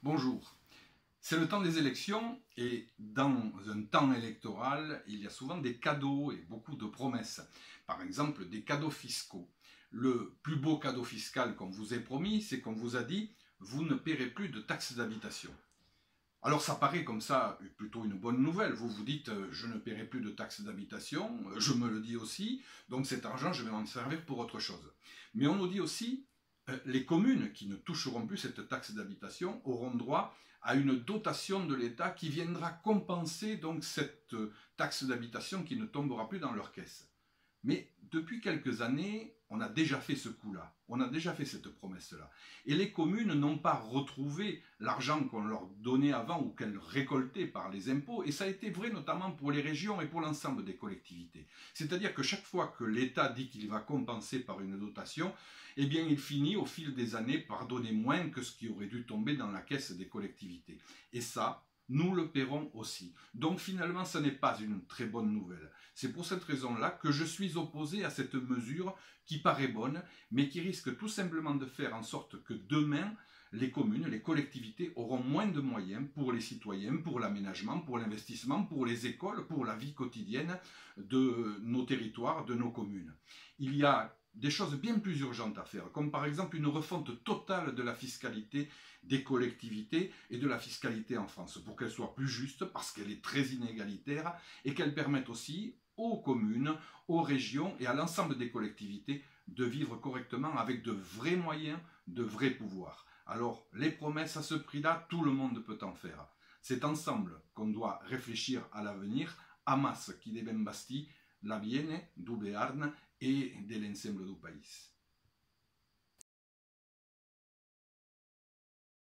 Bonjour. C'est le temps des élections et dans un temps électoral, il y a souvent des cadeaux et beaucoup de promesses. Par exemple, des cadeaux fiscaux. Le plus beau cadeau fiscal qu'on vous ait promis, c'est qu'on vous a dit « vous ne paierez plus de taxes d'habitation ». Alors ça paraît comme ça plutôt une bonne nouvelle. Vous vous dites « je ne paierai plus de taxes d'habitation », je me le dis aussi, donc cet argent je vais m'en servir pour autre chose. Mais on nous dit aussi les communes qui ne toucheront plus cette taxe d'habitation auront droit à une dotation de l'État qui viendra compenser donc cette taxe d'habitation qui ne tombera plus dans leur caisse. Mais depuis quelques années, on a déjà fait ce coup-là, on a déjà fait cette promesse-là. Et les communes n'ont pas retrouvé l'argent qu'on leur donnait avant ou qu'elles récoltaient par les impôts, et ça a été vrai notamment pour les régions et pour l'ensemble des collectivités. C'est-à-dire que chaque fois que l'État dit qu'il va compenser par une dotation, eh bien il finit au fil des années par donner moins que ce qui aurait dû tomber dans la caisse des collectivités. Et ça, nous le paierons aussi. Donc finalement, ce n'est pas une très bonne nouvelle. C'est pour cette raison-là que je suis opposé à cette mesure qui paraît bonne, mais qui risque tout simplement de faire en sorte que demain, les communes, les collectivités auront moins de moyens pour les citoyens, pour l'aménagement, pour l'investissement, pour les écoles, pour la vie quotidienne de nos territoires, de nos communes. Il y a des choses bien plus urgentes à faire, comme par exemple une refonte totale de la fiscalité des collectivités et de la fiscalité en France, pour qu'elle soit plus juste, parce qu'elle est très inégalitaire, et qu'elle permette aussi aux communes, aux régions et à l'ensemble des collectivités de vivre correctement avec de vrais moyens, de vrais pouvoirs. Alors, les promesses à ce prix-là, tout le monde peut en faire. C'est ensemble qu'on doit réfléchir à l'avenir, amas qui devem basti la viene du Béarn et de l'ensemble du pays.